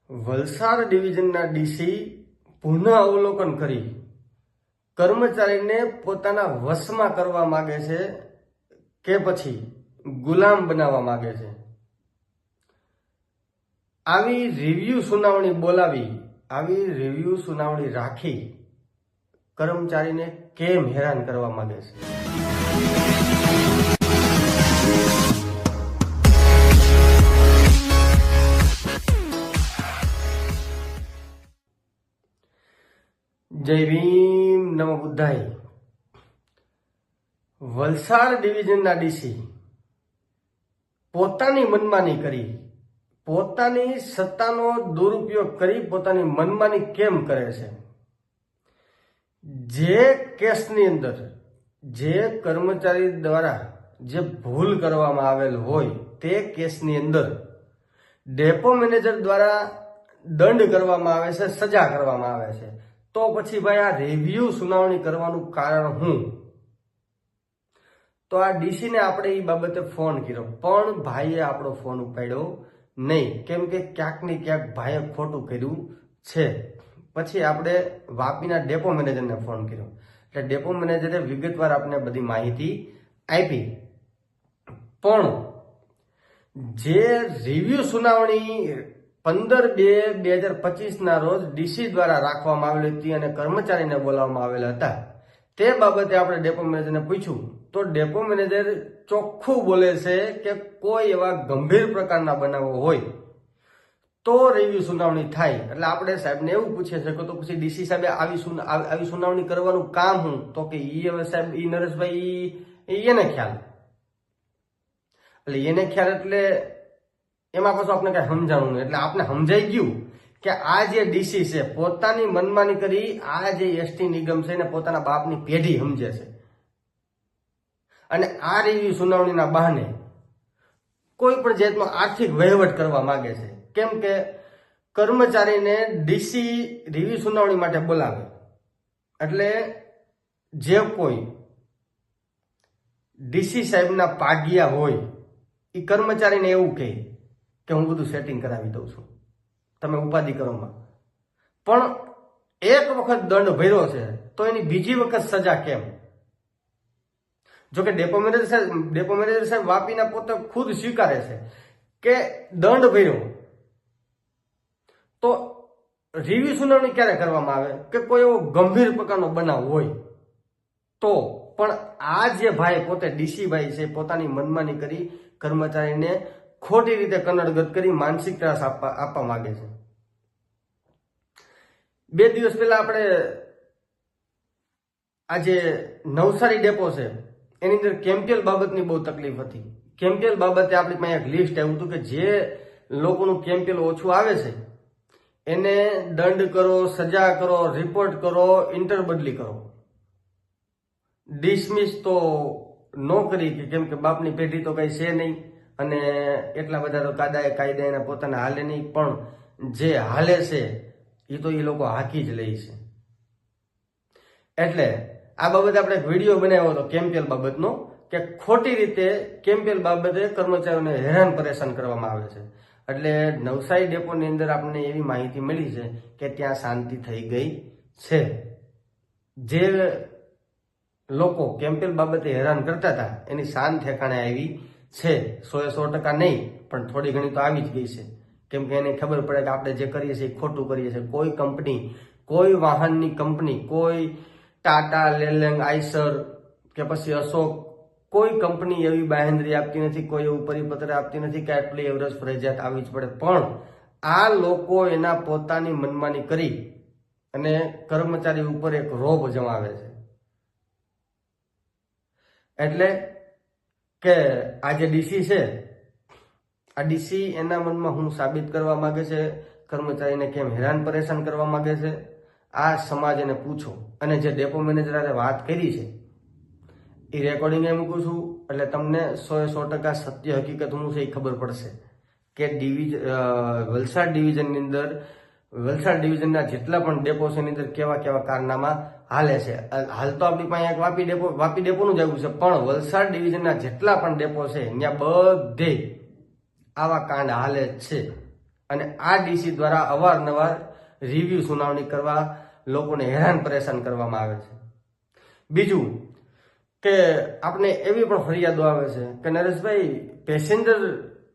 Valsad ડિવિઝનના DC પુનઃ અવલોકન કરી કર્મચારીને પોતાના વશમાં કરવા માંગે છે કે પછી ગુલામ બનાવવા માંગે છે। આવી રિવ્યુ સુનાવણી બોલાવી, આવી રિવ્યુ સુનાવણી રાખી કર્મચારીને કેમ હેરાન કરવા માંગે છે? જય ભીમ, નમો બુદ્ધાય। વલસાડ ડિવિઝનના ડીસી પોતાની મનમાની કરી, પોતાની સત્તાનો દુરુપયોગ કરી પોતાની મનમાની કેમ કરે છે? જે કેસની અંદર જે કર્મચારી દ્વારા જે ભૂલ કરવામાં આવેલ હોય તે કેસની અંદર ડેપો મેનેજર દ્વારા દંડ કરવામાં આવે છે, સજા કરવામાં આવે છે, તો પછી ભાઈ આ રિવ્યુ સુનાવણી કરવાનું કારણ શું? તો આ ડીસીને આપણે એ બાબતે ફોન કર્યો, પણ ભાઈએ આપણો ફોન ઉપાડ્યો નહીં, કેમ કે ક્યાંક ને ક્યાંક ભાઈએ ખોટું કર્યું છે। પછી આપણે વાપીના ડેપો મેનેજરને ફોન કર્યો, એટલે ડેપો મેનેજરે વિગતવાર આપણે બધી માહિતી આપી, પણ જે રિવ્યુ સુનાવણી 15/2/2025 રોજ ડીસી દ્વારા રાખવામાં આવેલી હતી અને કર્મચારીને બોલાવવામાં આવેલા હતા, તે બાબતે આપણે ડેપો મેનેજરને પૂછ્યું તો ડેપો મેનેજર ચોખ્ખું બોલે છે કે કોઈ એવા ગંભીર પ્રકારના બનાવો હોય તો રિવ્યુ સુનાવણી થાય। એટલે આપણે સાહેબને એવું પૂછીએ છીએ કે તો પછી ડીસી સાહેબે આવી સુનાવણી કરવાનું કામ શું? તો કે હવે સાહેબ નરેશભાઈ એને ખ્યાલ, એટલે એને ખ્યાલ એટલે એમાં પાછું આપણે કઈ સમજાણું નહીં, એટલે આપણે સમજાઈ ગયું કે આ જે ડીસી છે પોતાની મનમાની કરી આ જે એસટી નિગમ છે ને પોતાના બાપની પેઢી સમજે છે, અને આ રિવ્યુ સુનાવણીના બહાને કોઈ પણ જાતનો આર્થિક વહીવટ કરવા માંગે છે। કેમ કે કર્મચારીને ડીસી રિવ્યુ સુનાવણી માટે બોલાવે એટલે જે કોઈ ડીસી સાહેબના પાગ્યા હોય એ કર્મચારીને એવું કહે કે હું બધું સેટિંગ કરાવી દઉં છું, તમે ઉપાધિ કરોમાં, પણ એક વખત દંડ ભર્યો છે તો એની બીજી વખત સજા કેમ? જોકે ડેપો મેનેજર સાહેબ વાપીના પોતે ખુદ સ્વીકારે છે કે દંડ ભર્યો, તો રિવ્યુ સુનાવણી ક્યારે કરવામાં આવે કે કોઈ એવો ગંભીર પ્રકારનો બનાવ હોય તો, પણ આ જે ભાઈ પોતે ડીસી ભાઈ છે પોતાની મનમાની કરી કર્મચારીને ખોટી રીતે કનડગત કરી માનસિક ત્રાસ આપવા માંગે છે। 2 દિવસ પહેલા આપણે આ જે નવસારી ડેપો છે એની અંદર કેમ્પિયલ બાબતની બહુ તકલીફ હતી। કેમ્પિયલ બાબતે આપણી પાસે એક લિસ્ટ આવ્યું હતું કે જે લોકોનું કેમ્પિયલ ઓછું આવે છે એને દંડ કરો, સજા કરો, રિપોર્ટ કરો, ઇન્ટરબદલી કરો, ડિસમિસ તો ન કરી, કેમ કે બાપની પેઢી તો કઈ છે નહીં અને એટલા બધા તો કાયદા એના પોતાના હાલે નહીં, પણ જે હાલે છે એ તો એ લોકો હાકી જ લે છે। એટલે આ બાબતે આપણે એક વિડીયો બનાવ્યો હતો કેમ્પિયલ બાબતનો કે ખોટી રીતે કેમ્પિયલ બાબતે કર્મચારીઓને હેરાન પરેશાન કરવામાં આવે છે। એટલે નવસારી ડેપોની અંદર આપણને એવી માહિતી મળી છે કે ત્યાં શાંતિ થઈ ગઈ છે। જે લોકો કેમ્પિયલ બાબતે હેરાન કરતા હતા એની શાંત ઠેકાણે આવી છે, 100% નહીં પણ થોડી ઘણી તો આવી જ ગઈ છે, કેમ કે એને ખબર પડે કે આપણે જે કરીએ છીએ ખોટું કરીએ છીએ। કોઈ કંપની, કોઈ વાહનની કંપની, કોઈ ટાટા, લેલેન્ડ, આઈસર કે પછી અશોક, કોઈ કંપની એવી બાહેંધરી આપતી નથી, કોઈ એવું પરિપત્ર આપતી નથી કે આટલી એવરેજ ફરજિયાત આવી જ પડે, પણ આ લોકો એના પોતાની મનમાની કરી અને કર્મચારી ઉપર એક રોબ જમાવે છે। એટલે કે આ જે ડીસી છે આ ડીસી એના મનમાં હું સાબિત કરવા માંગે છે, કર્મચારીને કેમ હેરાન પરેશાન કરવા માંગે છે, આ સમાજ એને પૂછો। અને જે ડેપો મેનેજરે વાત કરી છે એ રેકોર્ડિંગ એ મૂકું છું, એટલે તમને 100% સત્ય હકીકત હું છે એ ખબર પડશે કે વલસાડ ડિવિઝનની અંદર, વલસાડ ડિવિઝનના જેટલા પણ ડેપો છે એની અંદર કેવા કેવા કારનામા હાલે છે। હાલ તો આપણી પાસે એક વાપી ડેપોનું જ આવ્યું છે, પણ વલસાડ ડિવિઝનના જેટલા પણ ડેપો છે ત્યાં બધે આવા કાંડ હાલે છે। અને આ ડીસી દ્વારા અવારનવાર રિવ્યુ સુનાવણી કરવા લોકોને હેરાન પરેશાન કરવામાં આવે છે. બીજું કે આપણે એવી પણ ફરિયાદો આવે છે કે નરેશભાઈ, પેસેન્જર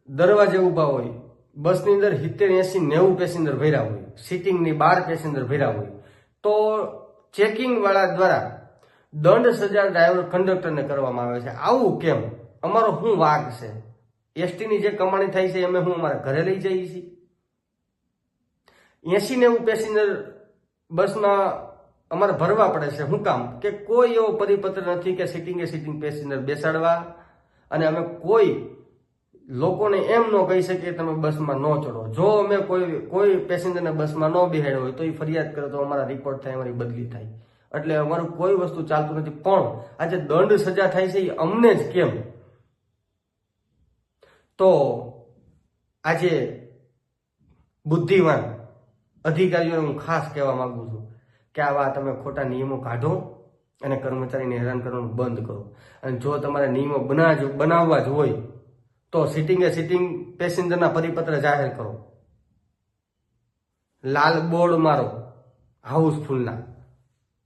દરવાજે ઊભા હોય, બસની અંદર 70, 80, 90 પેસેન્જર ભર્યા હોય, સીટિંગની 12 પેસેન્જર ભર્યા હોય, તો ચેકિંગ વાળા દ્વારા દંડ સજા ડ્રાઈવર કંડક્ટરને કરવામાં આવે છે. આવું કેમ? અમારો શું વાગ છે? એસટીની જે કમાણી થાય છે અમે હું અમારા ઘરે લઈ જઈએ છીએ? 80-90 પેસેન્જર બસમાં અમારે ભરવા પડે છે. શું કામ? કે કોઈ એવો પરિપત્ર નથી કે સીટિંગ પેસેન્જર બેસાડવા, અને અમે કોઈ લોકોને એમ ન કહી શકીએ તમે બસમાં ન ચડો. જો અમે કોઈ પેસેન્જરને બસમાં ન બેહાડ્યો હોય તો એ ફરિયાદ કરે તો અમારા રિપોર્ટ થાય, અમારી બદલી થાય. એટલે અમારું કોઈ વસ્તુ ચાલતું નથી. પણ આજે દંડ સજા થાય છે એ અમને જ કેમ? તો આજે બુદ્ધિવાન અધિકારીઓને હું ખાસ કહેવા માંગુ છું કે આવા તમે ખોટા નિયમો કાઢો અને કર્મચારીને હેરાન કરવાનું બંધ કરો. અને જો તમારે નિયમો બનાવવા જ હોય તો સીટિંગ પેસેન્જરના પરિપત્ર જાહેર કરો, લાલ બોર્ડ મારો હાઉસફુલના,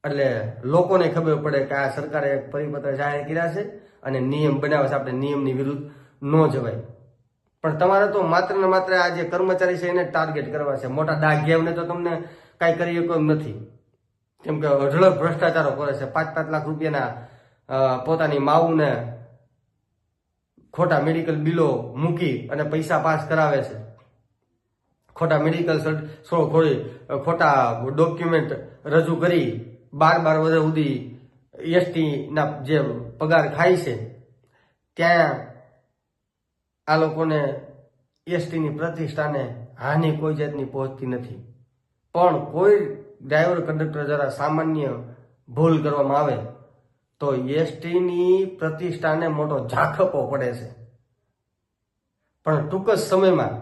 એટલે લોકોને ખબર પડે કે આ સરકારે પરિપત્ર જાહેર કર્યા છે અને નિયમ બનાવે છે, આપણે નિયમની વિરુદ્ધ ન જવાય. પણ તમારે તો માત્ર ને માત્ર આ જે કર્મચારી છે એને ટાર્ગેટ કરવા છે. મોટા ડાઘિયાઓને તો તમને કાંઈ કરી શકો એમ નથી, કેમ કે અઢળક ભ્રષ્ટાચારો કરે છે. 5-5 લાખ રૂપિયાના પોતાની માવુને ખોટા મેડિકલ બિલો મૂકી અને પૈસા પાસ કરાવે છે. ખોટા મેડિકલ ખોટા ડોક્યુમેન્ટ રજૂ કરી 12 વર્ષ સુધી એસટીના જે પગાર ખાય છે ત્યાં આ લોકોને એસટીની પ્રતિષ્ઠાને હાનિ કોઈ જાતની પહોંચતી નથી. પણ કોઈ ડ્રાઈવર કંડક્ટર જરા સામાન્ય ભૂલ કરવામાં આવે તો એસટીની પ્રતિષ્ઠાને મોટો ઝાખપો પડે છે. પણ ટૂંક જ સમયમાં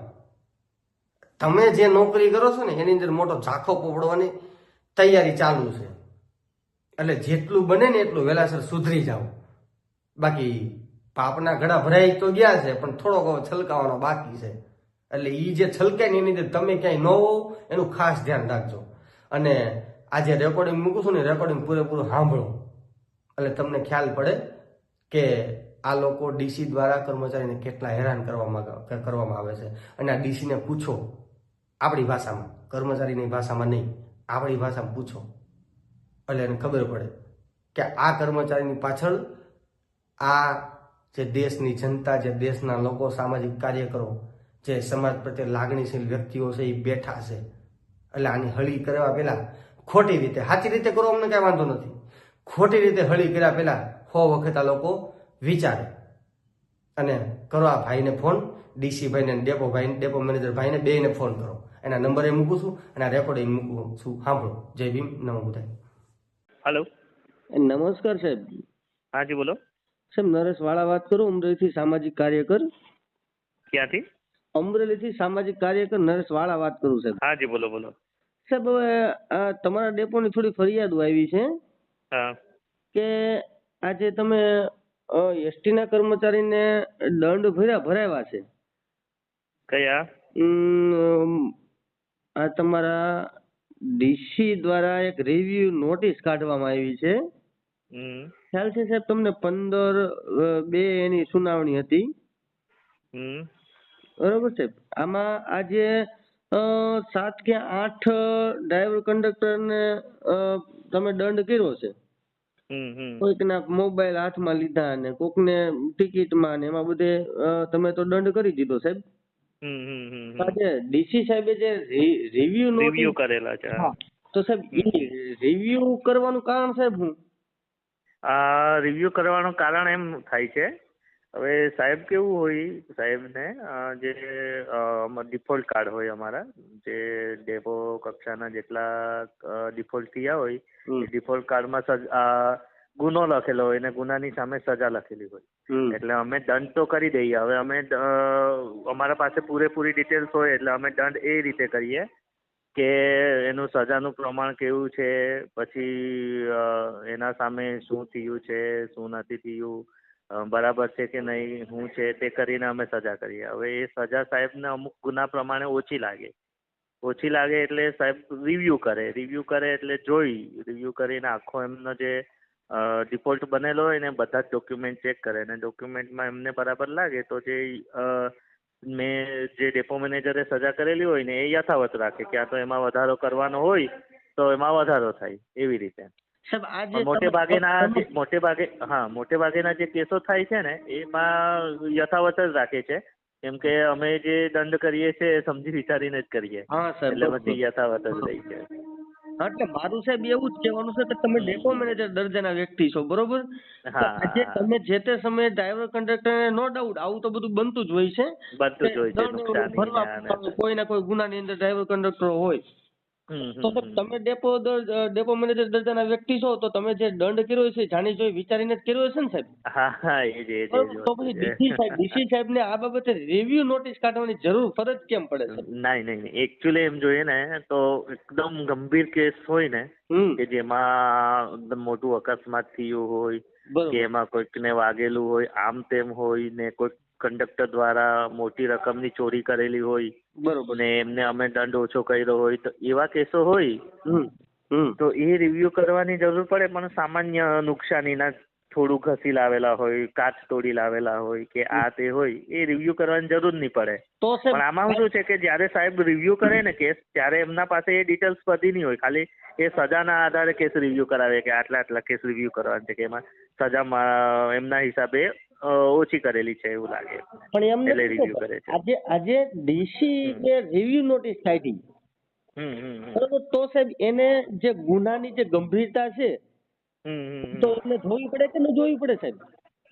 તમે જે નોકરી કરો છો ને એની અંદર મોટો ઝાખપો પડવાની તૈયારી ચાલુ છે. એટલે જેટલું બને ને એટલું વહેલાસર સુધરી જાવ. બાકી પાપના ઘડા ભરાઈ તો ગયા છે, પણ થોડોક છલકાવાનો બાકી છે. એટલે એ જે છલકાય ને એની અંદર તમે ક્યાંય ન હોવ એનું ખાસ ધ્યાન રાખજો. અને આ જે રેકોર્ડિંગ મૂકું છું ને, રેકોર્ડિંગ પૂરેપૂરું સાંભળો એટલે તમને ખ્યાલ પડે કે આ લોકો ડીસી દ્વારા કર્મચારીને કેટલા હેરાન કરવામાં આવે છે. અને આ ડીસીને પૂછો આપણી ભાષામાં, કર્મચારીની ભાષામાં નહીં, આપણી ભાષામાં પૂછો એટલે એને ખબર પડે કે આ કર્મચારીની પાછળ આ જે દેશની જનતા, જે દેશના લોકો, સામાજિક કાર્યકરો, જે સમાજ પ્રત્યે લાગણીશીલ વ્યક્તિઓ છે એ બેઠા છે. એટલે આની હળી કરવા પહેલા ખોટી રીતે, સાચી રીતે કરો અમને કાંઈ વાંધો નથી, ખોટી રીતે હળી કર્યા પહેલા 100 વખત આ લોકો વિચારે. અને કરો આ ભાઈને ફોન, ડીસી ભાઈને, ડેપો મેનેજર ભાઈને, બેયને ફોન કરો. એના નંબર એ મૂકું છું અને આ રેકોર્ડિંગ મૂકું છું. સાંભળો. જય ભીમ, નમો બુદ્ધાય. हेलो. નમસ્કાર સાહેબ. हाँ जी बोलो. સાહેબ નરેશ વાળા વાત કરું, અમરેલીથી સામાજિક કાર્યકર. ક્યાંથી? અમરેલીથી સામાજિક કાર્યકર નરેશ વાળા વાત કરું સાહેબ. हाँ जी बोलो बोलो. સાહેબ હવે આ તમારા ડેપોની થોડી ફરિયાદો આવી છે हाँ. કે આજે તમે એસટીના કર્મચારીને દંડ ભરાવ્યા છે. કયા? આ તમારા ડીસી દ્વારા એક રિવ્યુ નોટિસ કાઢવામાં આવી છે. ખ્યાલ છે સાહેબ તમને? 15/2 એની સુનાવણી હતી. બરોબર સાહેબ. આમાં આજે 7 કે 8 ડ્રાઈવર કંડક્ટરને તમે દંડ કર્યો છે. કોઈકના મોબાઈલ હાથમાં લીધા ને કોકને ટિકિટમાં ને એમાં બધે તમે તો દંડ કરી દીધો સાહેબ. આજે ડીસી સાહેબે જે રિવ્યુ કરેલા છે. તો સાહેબ રિવ્યુ કરવાનું કારણ સાહેબ શું? આ રિવ્યુ કરવાનું કારણ એમ થાય છે, હવે સાહેબ કેવું હોય, સાહેબને જે ડિફોલ્ટ કાર્ડ હોય અમારા, જે ડેપો કક્ષાના જેટલા ડિફોલ્ટ થયા હોય એ ડિફોલ્ટ કાર્ડમાં ગુનો લખેલો હોય ને ગુનાની સામે સજા લખેલી હોય. એટલે અમે દંડ તો કરી દઈએ. હવે અમે અમારા પાસે પૂરેપૂરી ડિટેલ્સ હોય એટલે અમે દંડ એ રીતે કરીએ કે એનું સજાનું પ્રમાણ કેવું છે, પછી એના સામે શું થયું છે, શું નથી થયું, બરાબર છે કે નહીં શું છે તે કરીને અમે સજા કરીએ. હવે એ સજા સાહેબને અમુક ગુના પ્રમાણે ઓછી લાગે એટલે સાહેબ રિવ્યૂ કરે એટલે રિવ્યૂ કરીને આખો એમનો જે ડિફોલ્ટ બનેલો હોય ને બધા જ ડોક્યુમેન્ટ ચેક કરે અને ડોક્યુમેન્ટમાં એમને બરાબર લાગે તો મેં જે ડેપો મેનેજરે સજા કરેલી હોય ને એ યથાવત રાખે કે આ તો એમાં વધારો કરવાનો હોય તો એમાં વધારો થાય એવી રીતે. સાહેબ પણ મોટે ભાગેના જે કેસો થાય છે ને એમાં યથાવત જ રાખે છે કેમ કે અમે જે દંડ કરીએ છીએ એ સમજી વિચારીને જ કરીએ એટલે પછી યથાવત જ રહી છે. હા એટલે મારું સાહેબ એવું જ કહેવાનું છે કે તમે ડેપો મેનેજર દરજાના વ્યક્તિ છો બરોબર. આજે તમે જે તે સમયે ડ્રાઈવર કંડક્ટર નો ડાઉટ આવું તો બધું બનતું જ હોય છે. કોઈ ના કોઈ ગુનાની અંદર ડ્રાઈવર કંડક્ટર હોય તો તમે ડેપો મેનેજર દરજાના વ્યક્તિ છો તો તમે જે દંડ કર્યો છે જાણી જોઈ વિચારીને જ કર્યો છે ને સાહેબ. તો પછી ડીસી સાહેબ ને આ બાબતે રિવ્યુ નોટિસ કાઢવાની ફરજ કેમ પડે છે? નહીં એકચ્યુઅલી એમ જોઈએ ને તો એકદમ ગંભીર કેસ હોય ને કે જેમાં એકદમ મોટું અકસ્માત થયું હોય કે એમાં કોઈકને વાગેલું હોય આમ તેમ હોય ને કોઈક કંડક્ટર દ્વારા મોટી રકમની ચોરી કરેલી હોય બરોબર ને એમને અમે દંડ ઓછો કર્યો હોય તો એવા કેસો હોય તો એ રિવ્યુ કરવાની જરૂર પડે. પણ સામાન્ય નુકસાનીના થોડું ઘસી લાવેલા હોય કાચ તોડી લાવેલા હોય કે આ તે હોય એ રિવ્યુ કરવાની જરૂર નહીં પડે. પણ આમાં શું છે કે જ્યારે સાહેબ રિવ્યુ કરે ને કેસ ત્યારે એમના પાસે એ ડિટેલ્સ બધી નહીં હોય. ખાલી એ સજાના આધારે કેસ રિવ્યુ કરાવે કે આટલા કેસ રિવ્યુ કરવાના છે કે એમાં સજામાં એમના હિસાબે ઓછી કરેલી છે એવું લાગે એટલે રિવ્યુ કરે છે. આજે ડીસી જે રિવ્યુ નોટિસ કાઢી બરોબર તો સાહેબ એને જે ગુનાની જે ગંભીરતા છે તો એને જોવી પડે કે ન જોવી પડે સાહેબ?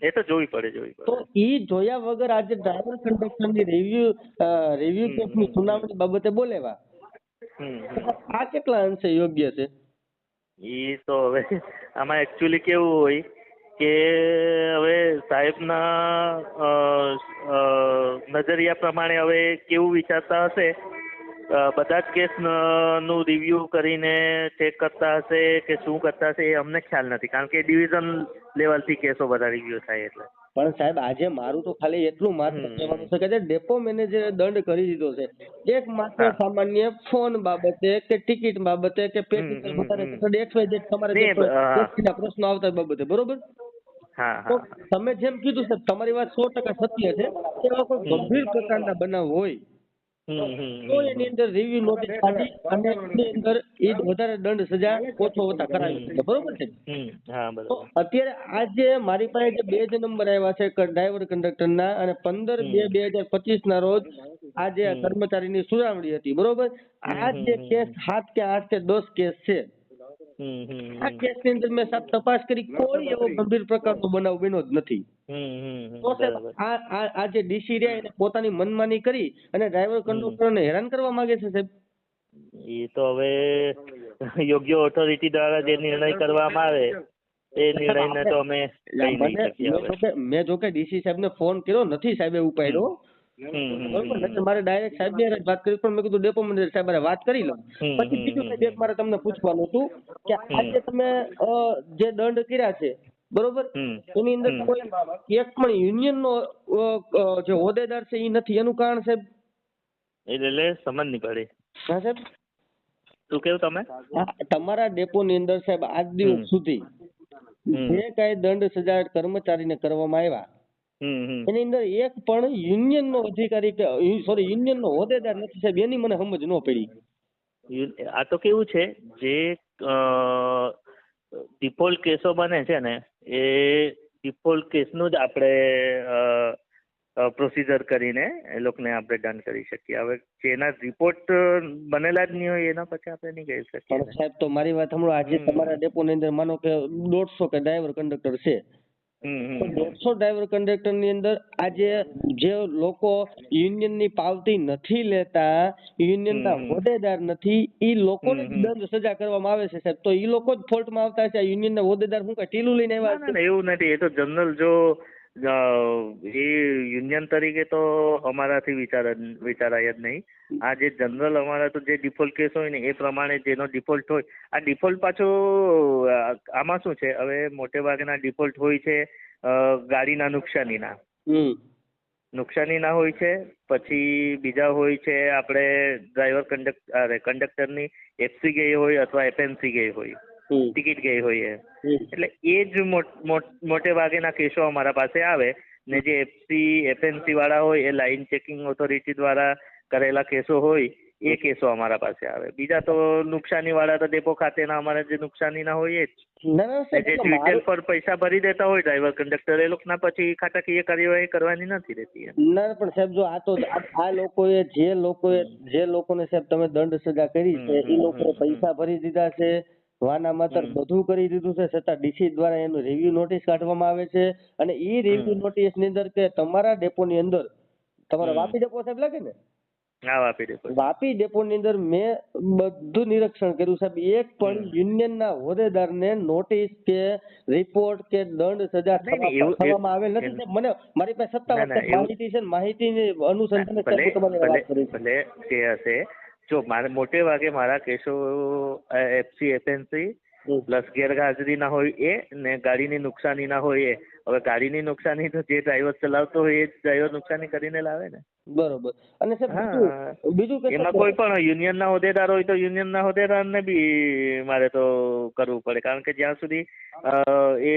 એ તો જોવી પડે. તો ઈ જોયા વગર આજે ડ્રાઈવર કંડક્ટરની રિવ્યુ કેસની સુનાવણી બાબતે બોલેવા આ કેટલા અંશે યોગ્ય છે? એ તો હવે આમાં એકચ્યુઅલી કેવું હોય કે હવે સાહેબના નજરિયા પ્રમાણે હવે કેવું વિચારતા હશે બધા જ કેસ નું રિવ્યુ કરીને ચેક કરતા હશે કે શું કરતા હશે એ અમને ખ્યાલ નથી કારણ કે ડિવિઝન લેવલથી કેસો બધા રિવ્યુ થાય એટલે. પણ સાહેબ આજે મારું તો ખાલી એટલું માત્ર કહેવાનું છે કે ડેપો મેનેજરે દંડ કરી દીધો છે એક માત્ર સામાન્ય ફોન બાબતે કે ટિકિટ બાબતે કે તમારે પ્રશ્નો આવતા બાબતે બરોબર. તમે જેમ કીધું સાહેબ તમારી વાત 100% સત્ય છે. એવા કોઈ ગંભીર પ્રકારના બનાવ હોય તો એની અંદર રિવ્યુ નોટિસ કાઢી અને એની અંદર એ વધારે દંડ સજા ઓછો હોતા કરાવી શકે બરોબર છે. તો અત્યારે આજે મારી પાસે જે 2 જ નંબર આવ્યા છે ડ્રાઈવર કંડક્ટરના અને 15/2/2025 ના રોજ આ જે કર્મચારીની સુનાવણી હતી બરોબર. આ જે કેસ 7 કે 8 કે 10 કેસ છે આ કેસની અંદર મેં સાહેબ તપાસ કરી કોઈ એવો ગંભીર પ્રકારનો બનાવ બન્યો જ નથી. તો સાહેબ આ જે ડીસી રહ્યા એને પોતાની મનમાની કરી અને ડ્રાઈવર કંડક્ટરને હેરાન કરવા માંગે છે સાહેબ. એ તો હવે યોગ્ય ઓથોરિટી દ્વારા જે નિર્ણય કરવામાં આવે એ નિર્ણયને તો અમે કઈ નહીં શકીએ. મેં જો કે ડીસી સાહેબને ફોન કર્યો નથી સાહેબે ઉપાડ્યો મારે ડાયરેક્ટ સાહેબ ની વાત કરી પણ મેં કીધું ડેપો મેનેજર સાહેબ વાત કરી લઉં. પછી બીજું કઈ મારે તમને પૂછવાનું હતું કે આજે તમે જે દંડ કર્યા છે બરોબર એની અંદર કોઈ એક પણ યુનિયન નો જે હોદ્દેદાર છે એ નથી એનું કારણ સાહેબ? એટલે સમજ નહીં પડી. હા સાહેબ શું કેવું તમે? તમારા ડેપો ની અંદર સાહેબ આજ દિવસ સુધી જે કઈ દંડ સજા કર્મચારીને કરવામાં આવ્યા એની અંદર એક પણ યુનિયન નો અધિકારી કે યુનિયન નો હોદ્દેદાર નથી સાહેબ એની મને સમજ ન પડી. આ તો કેવું છે જે ડિફોલ્ટ કેસો બને છે ને એ ડિફોલ્ટ કેસનું જ આપણે પ્રોસિજર કરીને એ લોકોને આપણે દંડ કરી શકીએ. હવે જેના રિપોર્ટ બનેલા જ નહીં હોય એના પછી આપણે નહીં કહી શકીએ. પણ સાહેબ તો મારી વાત સાંભળો આજે તમારા ડેપોની અંદર માનો કે 150 કે ડ્રાઈવર કંડક્ટર છે 150 ડ્રાઈવર કંડક્ટર ની અંદર આજે જે લોકો યુનિયન ની પાવતી નથી લેતા યુનિયન ના હોદ્દેદાર નથી એ લોકોને દંડ સજા કરવામાં આવે છે સાહેબ. તો એ લોકો જ ફોલ્ટ માં આવતા છે યુનિયન ના હોદ્દેદાર શું કઈ ઢીલું લઈને આવ્યા છે? એવું નથી. એ તો જનરલ જો એ યુનિયન તરીકે તો અમારાથી વિચારાય જ નહીં. આ જે જનરલ અમારા તો જે ડિફોલ્ટ કેસ હોય ને એ પ્રમાણે જેનો ડિફોલ્ટ હોય આ ડિફોલ્ટ પાછો આમાં શું છે હવે મોટે ભાગના ડિફોલ્ટ હોય છે ગાડીના નુકસાનીના હમ નુકસાનીના હોય છે. પછી બીજા હોય છે આપણે ડ્રાઈવર કંડક્ટરની એફસી ગઈ હોય અથવા એફએનસી ગઈ હોય, હમ ટિકિટ ગઈ હોય હમ એટલે એ જ મોટે ભાગેના કેસો અમારા પાસે આવે. ને જે એફએનસી વાળા હોય એ લાઇન ચેકિંગ ઓથોરિટી દ્વારા કરેલા કેસો હોય એ કેસો અમારા પાસે આવે. બીજા તો નુકસાની વાળા તો ડેપો ખાતેના અમારા જે નુકસાનીના હોય એ જ. ના ના ને સાહેબ, જે એટલે ટ્વિટર પર પૈસા ભરી દેતા હોય ડ્રાઈવર કંડક્ટર, એ લોકોના પછી ખાતાકીય કાર્યવાહી કરવાની નથી રહેતી એમ. ના પણ સાહેબ જો આ તો આ લોકોએ જે લોકોને સાહેબ તમે દંડ સજા કરી છે એ લોકોએ પૈસા ભરી દીધા છે, વાના માતર બધું કરી દીધું છે, છતાં ડીસી દ્વારા એનું રિવ્યુ નોટિસ કાઢવામાં આવે છે. અને એ રિવ્યુ નોટિસ ની અંદર કે તમારા ડેપો ની અંદર, તમારા વાપી ડેપો સાહેબ લાગે ને, હા વાપી ડેપો. વાપી ડેપો ની અંદર મેં બધું નિરીક્ષણ કર્યું સાહેબ. એક પણ યુનિયન ના હોદ્દેદાર ને નોટિસ કે રિપોર્ટ કે દંડ સજા થવામાં આવેલ નથી સાહેબ. મને મારી પાસે સત્તાવાર માહિતી છે, માહિતી અનુસંધાને સાહેબ તમારી વાત કરી છે. ભલે તે હશે. જો મારે મોટે ભાગે મારા કેસો એફસી એફએનસી પ્લસ ગેરહાજરી ના હોય એ ને ગાડીની નુકસાની ના હોય એ. હવે ગાડીની નુકસાની તો જે ડ્રાઈવર ચલાવતો હોય એ જ ડ્રાઈવર નુકસાની કરીને લાવે ને. બરોબર. અને સાહેબ બીજું કે એમાં કોઈ પણ યુનિયનના હોદ્દેદાર હોય તો યુનિયનના હોદ્દેદારને બી મારે તો કરવું પડે, કારણ કે જ્યાં સુધી એ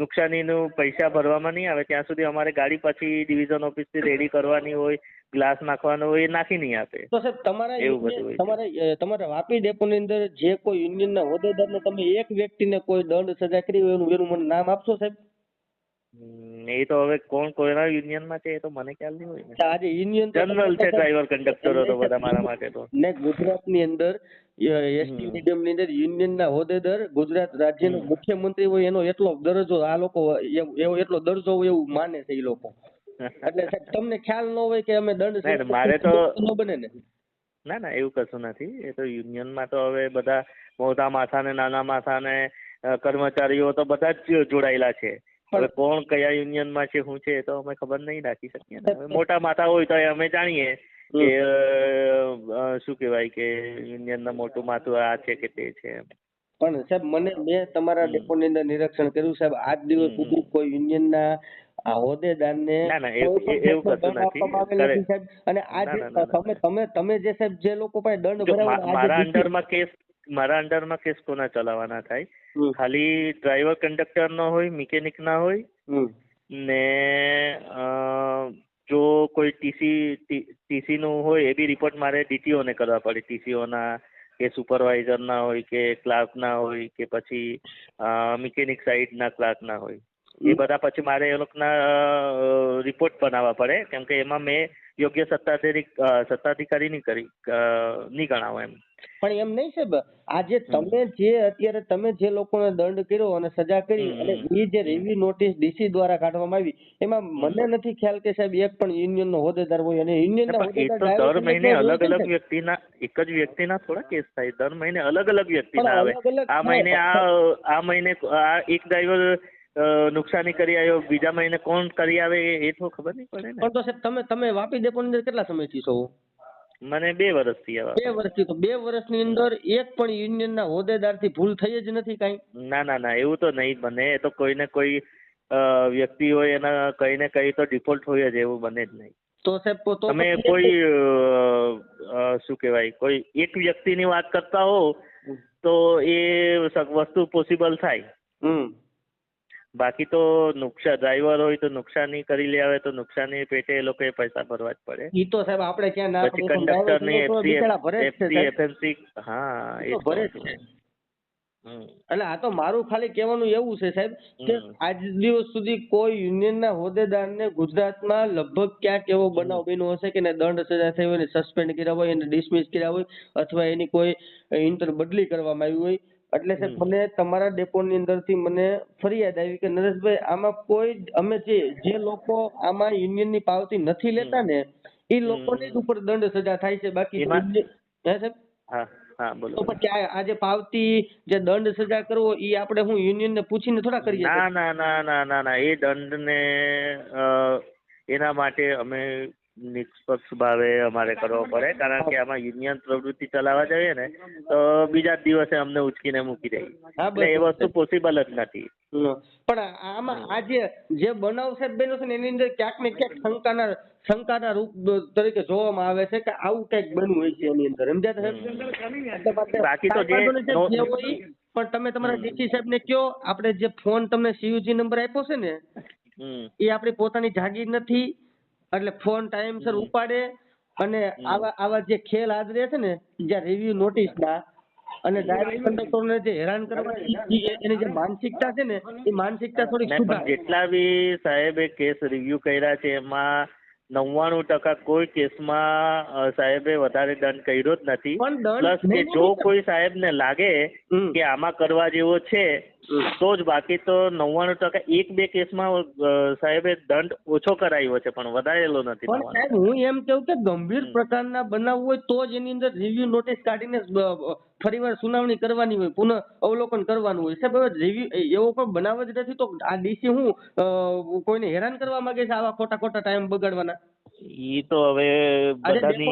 નુકસાનીનું પૈસા ભરવામાં નહીં આવે ત્યાં સુધી અમારે ગાડી પછી ડિવિઝન ઓફિસથી રેડી કરવાની હોય, ગ્લાસ નાખવાનો હોય, એ નાખી નહીં આપે. તો સાહેબ તમારા વાપી ડેપો ની અંદર જે કોઈ યુનિયનના હોદ્દેદારને તમે એક વ્યક્તિને કોઈ દંડ સજા કરી હોય એનું મને નામ આપશો સાહેબ? એ તો હવે કોણ કોઈના યુનિયનમાં છે એ તો મને ખ્યાલ નહીં હોય ને. આજે યુનિયન જનરલ છે ડ્રાઈવર કંડક્ટરો તો બધા મારા માટે તો. ને ગુજરાતની અંદર એસટી મીડિયમ ની અંદર યુનિયન ના હોદ્દેદાર ગુજરાત રાજ્યનો મુખ્યમંત્રી હોય એનો એટલો દરજ્જો આ લોકો એવો એટલો દરજ્જો હોય એવું માને છે એ લોકો. એટલે સાહેબ તમને ખ્યાલ ન હોય કે અમે દંડ મારે તો ન બને ને? ના ના એવું કશું નથી. એ તો યુનિયનમાં તો હવે બધા મોટા માથા ને નાના માથા ને કર્મચારીઓ તો બધા જ જોડાયેલા છે. હવે કોણ કયા યુનિયનમાં છે શું છે એ તો અમે ખબર નહીં રાખી શકીએ ને. મોટા માથા હોય તો અમે જાણીએ કે શું કહેવાય કે યુનિયનના મોટું માથું આ છે કે તે છે. પણ સાહેબ મેં તમારા ડેપોની અંદર નિરીક્ષણ કર્યું સાહેબ, આજ દિવસ સુધી કોઈ યુનિયનના હોદ્દેદારને એવું કશું નથી સાહેબ. અને આજે તમે જે સાહેબ જે લોકો પાસે દંડ ભરાવો મારા અંડરમાં કેસ કોના ચલાવવાના થાય? ખાલી ડ્રાઈવર કંડક્ટર નો હોય, મિકેનિક ના હોય ને જો કોઈ ટીસી નું હોય એ બી રિપોર્ટ મારે ડીટીઓ ને કરવા પડે. ટીસીઓ ના કે સુપરવાઇઝર ના હોય કે ક્લાર્ક ના હોય કે પછી મિકેનિક સાઈડ ના ક્લાર્ક ના હોય, એ બધા પછી મારે એ લોકોના રિપોર્ટ બનાવવા પડે, કેમ કે એમાં મેં યોગ્ય સત્તાધિકારી નહીં ગણાવો એમ. પણ એમ નહીં સાહેબ, આજે તમે જે લોકોને દંડ કર્યો અને સજા કરી અને એ જે રિવ્યુ નોટિસ ડીસી દ્વારા કાઢવામાં આવી એમાં મને નથી ખ્યાલ કે સાહેબ એક પણ યુનિયન નો હોદ્દેદાર હોય. અને યુનિયનના હોદ્દેદાર દર મહિને અલગ અલગ વ્યક્તિના, એક જ વ્યક્તિના થોડા કેસ થાય. દર મહિને અલગ અલગ વ્યક્તિના આવે. આ મહિને આ એક ડ્રાઈવર નુકસાની કરી આવ્યો, બીજા મહિને કોણ કરી આવે એ તો ખબર નહીં પડે ને. પણ તો સાહેબ તમે વાપી ડેપોની અંદર કેટલા સમયથી છો? મને 2 વર્ષથી. 2 વર્ષથી. તો 2 વર્ષની અંદર એક પણ યુનિયનના હોદ્દેદારથી ભૂલ થઈ જ નથી કાંઈ? ના એવું તો નહીં બને. એ તો કોઈને કોઈ વ્યક્તિ હોય એના કઈ ને કઈ તો ડિફોલ્ટ હોય જ, એવું બને જ નહીં. તો સાહેબ તમે કોઈ શું કહેવાય કોઈ એક વ્યક્તિની વાત કરતા હો તો એ વસ્તુ પોસિબલ થાય. બાકી તો ડ્રાઈવર હોય તો નુકસાની કરી લે આવે તો નુકસાની પેટે એ લોકોએ પૈસા ભરવા જ પડે. ઈ તો સાહેબ આપણે ક્યાં ના પછી કંડક્ટર ની એફસી એફએનસી હા એ ભરે છે. એટલે આ તો મારું ખાલી કહેવાનું એવું છે સાહેબ કે આજ દિવસ સુધી કોઈ યુનિયનના હોદ્દેદારને ગુજરાતમાં લગભગ ક્યાંક એવો બનાવ બન્યો હશે કે દંડ સજા થઈ હોય, સસ્પેન્ડ કર્યા હોય, એને ડિસમિસ કર્યા હોય અથવા એની કોઈ ઇન્ટર બદલી કરવામાં આવી હોય. એટલે સાહેબ મને તમારા ડેપોની અંદરથી મને ફરિયાદ આવી કે નરેશભાઈ આમાં કોઈ અમે જે લોકો આમાં યુનિયનની પાવતી નથી લેતા ને એ લોકોની જ ઉપર દંડ સજા થાય છે. બાકી સાહેબ હા બોલો. તો પછી આજે પાવતી જે દંડ સજા કરવો એ આપણે હું યુનિયન ને પૂછીને થોડા કરીએ? ના એ દંડ ને એના માટે અમે નિષ્પક્ષ ભાવે અમારે કરવો પડે, કારણ કે આમાં યુનિયન પ્રવૃત્તિ ચલાવવા જઈએ ને તો બીજા જ દિવસે અમને ઉચકીને મૂકી દે, એટલે એ વસ્તુ પોસિબલ જ નથી. પણ આમાં આ જે બનાવ સાહેબ બન્યો છે ને એની અંદર ક્યાંક ને ક્યાંક શંકાના રૂપ તરીકે જોવામાં આવે છે કે આવું કંઈક બન્યું હોય છે એની અંદર, સમજ્યા? બાકી તો જે પણ તમે તમારા ડીસી સાહેબ ને કયો, આપણે જે ફોન તમને સીયુજી નંબર આપ્યો છે ને એ આપણી પોતાની જાગીર નથી, એટલે ફોન ટાઈમસર ઉપાડે, અને આવા જે ખેલ આદરે છે ને જ્યાં રિવ્યુ નોટિસ ના અને ડ્રાઈવર કંડક્ટરને જે હેરાન કરવાની એની જે માનસિકતા છે ને એ માનસિકતા થોડીક સુધારે. જેટલા બી સાહેબે કેસ રિવ્યુ કર્યા છે એમાં 99% કોઈ કેસમાં સાહેબે વધારે દંડ કર્યો જ નથી. પ્લસ કે જો કોઈ સાહેબને લાગે કે આમાં કરવા જેવો છે તો જ, બાકી તો 99% 1-2 કેસમાં સાહેબે દંડ ઓછો કરાયો છે પણ વધારેલો નથી. પણ સાહેબ હું એમ કહું કે ગંભીર પ્રકારના બનાવ હોય તો જ એની અંદર રિવ્યુ નોટિસ કાઢીને ફરીવાર સુનાવણી કરવાની હોય, પુનઃ અવલોકન કરવાનું હોય. સાહેબ હવે રિવ્યુ એવો કોઈ બનાવ જ નથી તો આ ડીસી હું કોઈને હેરાન કરવા માંગે છે આવા ખોટા ટાઈમ બગાડવાના? ઈ તો હવે બધાની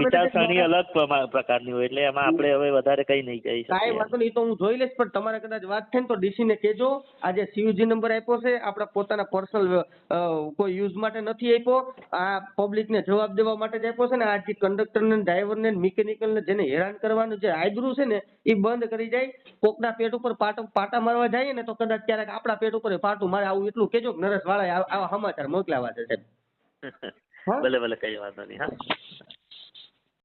વિચારસરણી અલગ પ્રકારની હોય, એટલે એમાં આપણે હવે વધારે કઈ નહીં કહી શકીએ. કાંઈ વાંધો નહીં, તો હું જોઈ લઈશ, પણ તમારે કદાચ વાત થાય ને તો ડીસી ને કહેજો આ જે સીયુજી નંબર આપ્યો છે આપણા પોતાના પર્સનલ કોઈ યુઝ માટે નથી આપ્યો, આ પબ્લિક ને જવાબ દેવા માટે જ આપ્યો છે ને. આ જે કંડક્ટર ને ડ્રાઈવર ને મિકેનિકલ ને જેને હેરાન કરવાનું જે આયદરું છે ને એ બંધ કરી જાય. કોકના પેટ ઉપર પાટા મારવા જાય ને તો કદાચ ક્યારેક આપણા પેટ ઉપર પાટું મારે, આવું એટલું કેજો કે નરેશ વાળા આવા સમાચાર મોકલાવા છે સાહેબ. ભલે કઈ વાંધો નહીં. હા.